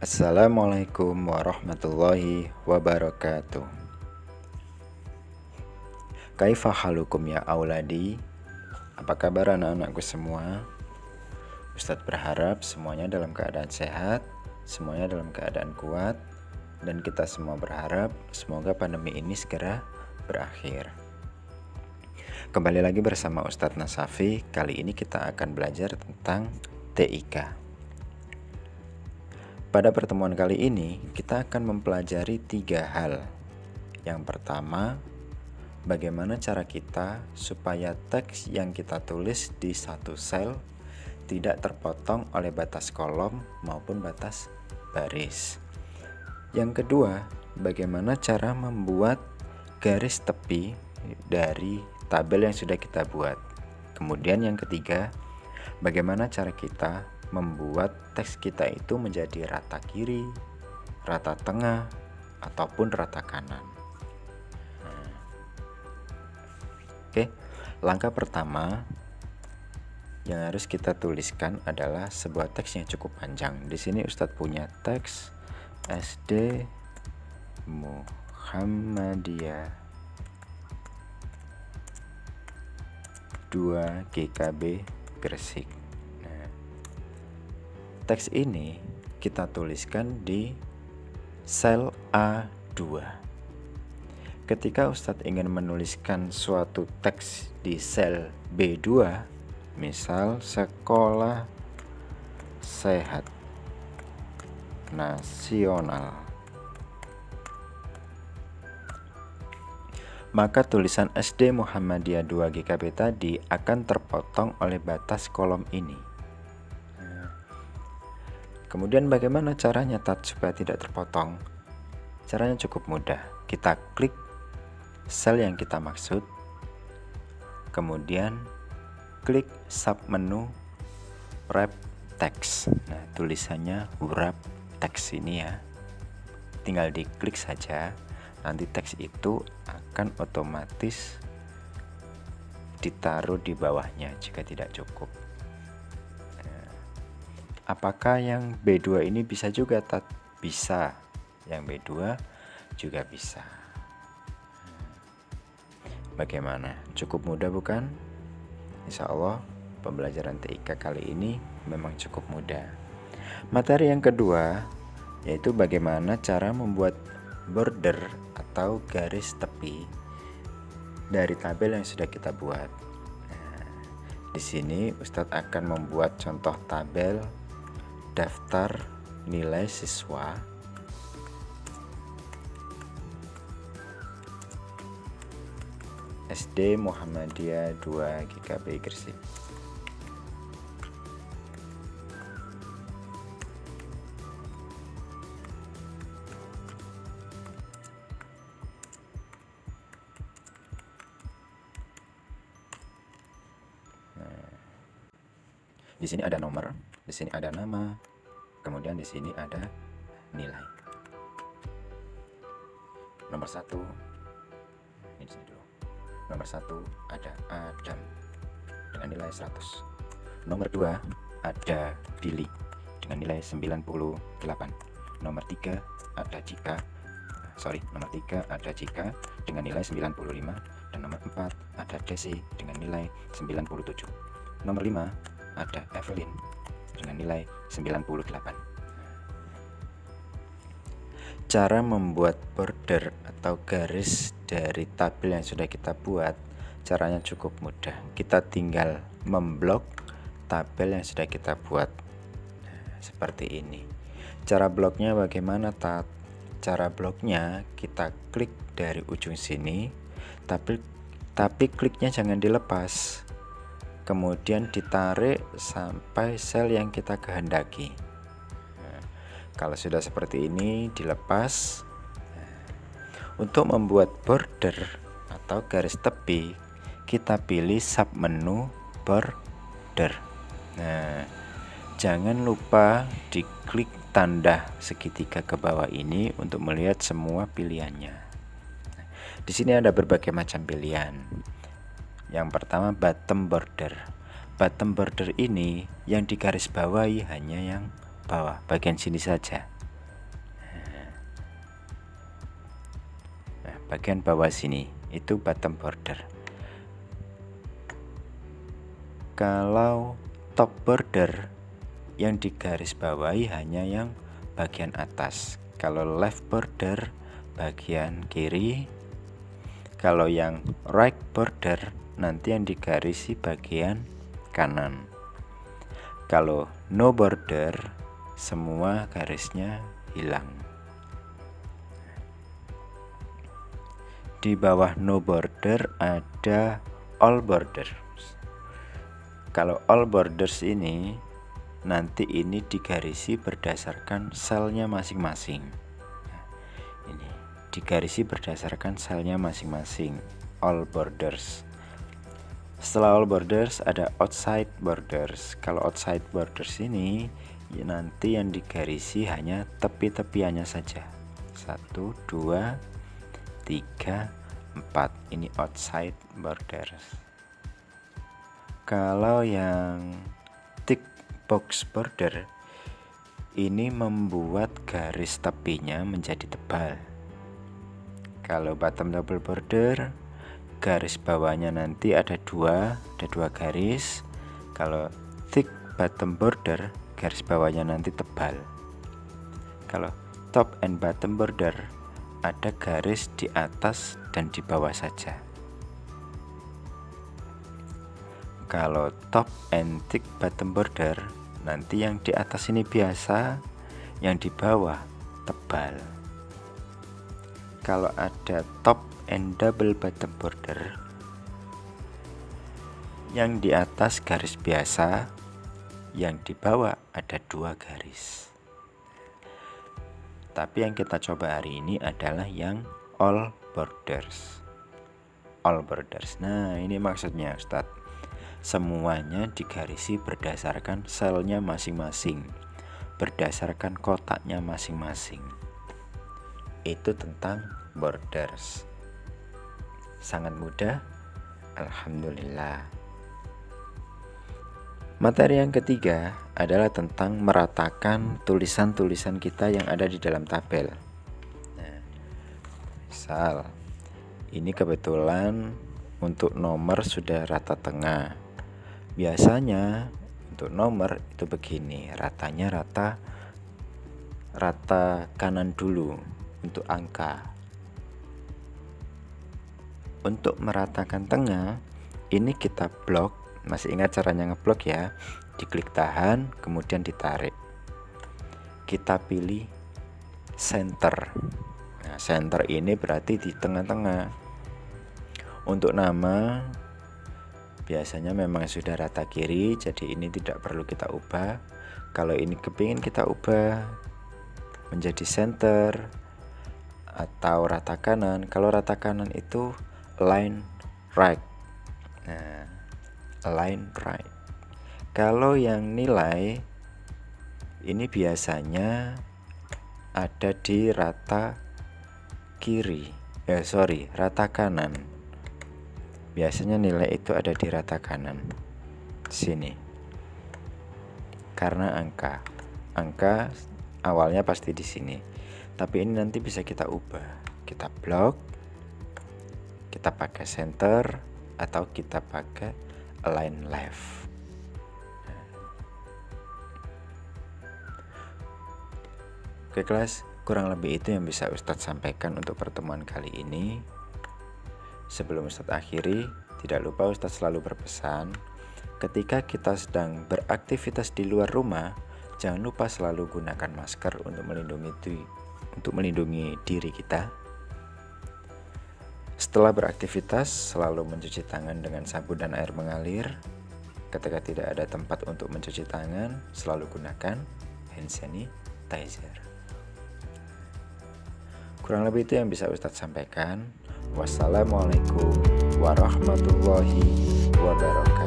Assalamualaikum warahmatullahi wabarakatuh. Kaifa halukum ya auladi? Apa kabar anak-anakku semua? Ustadz berharap semuanya dalam keadaan sehat, semuanya dalam keadaan kuat, dan kita semua berharap semoga pandemi ini segera berakhir. Kembali lagi bersama Ustadz Nasafi. Kali ini kita akan belajar tentang TIK. Pada pertemuan kali ini, kita akan mempelajari 3 hal. Yang pertama, bagaimana cara kita supaya teks yang kita tulis di satu sel tidak terpotong oleh batas kolom maupun batas baris. Yang kedua, bagaimana cara membuat garis tepi dari tabel yang sudah kita buat. Kemudian yang ketiga, bagaimana cara kita membuat teks kita itu menjadi rata kiri, rata tengah, ataupun rata kanan. Oke, langkah pertama yang harus kita tuliskan adalah sebuah teks yang cukup panjang. Di sini Ustadz punya teks SD Muhammadiyah 2 GKB Gresik. Teks ini kita tuliskan di sel A2. Ketika Ustadz ingin menuliskan suatu teks di sel B2, misal sekolah sehat nasional, maka tulisan SD Muhammadiyah 2 GKB tadi akan terpotong oleh batas kolom ini. Kemudian bagaimana caranya supaya tidak terpotong? Caranya cukup mudah. Kita klik sel yang kita maksud, kemudian klik submenu wrap text. Nah, tulisannya wrap text ini ya. Tinggal diklik saja, nanti teks itu akan otomatis ditaruh di bawahnya jika tidak cukup. Apakah yang B2 ini bisa juga? Bisa. Yang B2 juga bisa. Bagaimana? Cukup mudah bukan? Insya Allah pembelajaran TIK kali ini memang cukup mudah. Materi yang kedua yaitu bagaimana cara membuat border atau garis tepi dari tabel yang sudah kita buat. Di sini Ustadz akan membuat contoh tabel daftar nilai siswa SD Muhammadiyah 2 GKB Gresik. Di sini ada nomor, di sini ada nama, kemudian di sini ada nilai. Nomor 1, ini di sini dulu. Nomor 1 ada Adam dengan nilai 100. Nomor 2 ada Billy dengan nilai 98. Nomor 3 ada Jika dengan nilai 95, dan nomor 4 ada Desi dengan nilai 97. Nomor 5 ada Evelyn dengan nilai 98. Cara membuat border atau garis dari tabel yang sudah kita buat, caranya cukup mudah. Kita tinggal memblok tabel yang sudah kita buat. Seperti ini. Cara bloknya bagaimana, Tat? Cara bloknya kita klik dari ujung sini, tapi kliknya jangan dilepas. Kemudian ditarik sampai sel yang kita kehendaki. Kalau sudah seperti ini dilepas. Untuk membuat border atau garis tepi, kita pilih submenu border. Nah, jangan lupa diklik tanda segitiga ke bawah ini untuk melihat semua pilihannya. Di sini ada berbagai macam pilihan. Yang pertama bottom border. Bottom border ini yang digarisbawahi hanya yang bawah, bagian sini saja. bagian bawah sini itu bottom border. Kalau top border yang digaris bawahi hanya yang bagian atas. Kalau left border bagian kiri. Kalau yang right border nanti yang digarisi bagian kanan. Kalau no border semua garisnya hilang. Di bawah no border ada all borders. Kalau all borders ini nanti ini digarisi berdasarkan selnya masing-masing. Ini digarisi berdasarkan selnya masing-masing. All borders. Setelah all borders ada outside borders. Kalau outside borders ini ya nanti yang digarisi hanya tepi-tepiannya saja. 1, 2, 3, 4. Ini outside borders. Kalau yang tick box border ini membuat garis tepinya menjadi tebal. Kalau bottom double border garis bawahnya nanti ada dua garis. Kalau thick bottom border garis bawahnya nanti tebal. Kalau top and bottom border ada garis di atas dan di bawah saja. Kalau top and thick bottom border nanti yang di atas ini biasa, yang di bawah tebal. Kalau ada top and double bottom border, yang di atas garis biasa, yang di bawah ada 2 garis. Tapi yang kita coba hari ini adalah yang all borders. All borders. Nah, ini maksudnya Ustadz. Semuanya digarisi berdasarkan selnya masing-masing, berdasarkan kotaknya masing-masing. Itu tentang borders. Sangat mudah. Alhamdulillah. Materi yang ketiga adalah tentang meratakan tulisan-tulisan kita yang ada di dalam tabel. Nah, misal ini kebetulan untuk nomor sudah rata tengah. Biasanya untuk nomor itu begini, ratanya rata kanan dulu untuk angka. Untuk meratakan tengah ini kita blok. Masih ingat caranya ngeblok ya? Diklik tahan, kemudian ditarik. Kita pilih center. Nah, center ini berarti di tengah-tengah. Untuk nama biasanya memang sudah rata kiri, jadi ini tidak perlu kita ubah. Kalau ini kepingin kita ubah menjadi center atau rata kanan. Kalau rata kanan itu line right. Nah, line right. Kalau yang nilai ini biasanya ada di rata kiri. Rata kanan. Biasanya nilai itu ada di rata kanan. Sini. Karena angka awalnya pasti di sini. Tapi ini nanti bisa kita ubah. Kita blok. Kita pakai center atau kita pakai align left. Oke kelas, kurang lebih itu yang bisa Ustadz sampaikan untuk pertemuan kali ini. Sebelum Ustadz akhiri, tidak lupa Ustadz selalu berpesan, ketika kita sedang beraktivitas di luar rumah, jangan lupa selalu gunakan masker untuk melindungi diri kita. Setelah beraktivitas, selalu mencuci tangan dengan sabun dan air mengalir. Ketika tidak ada tempat untuk mencuci tangan, selalu gunakan hand sanitizer. Kurang lebih itu yang bisa Ustadz sampaikan. Wassalamualaikum warahmatullahi wabarakatuh.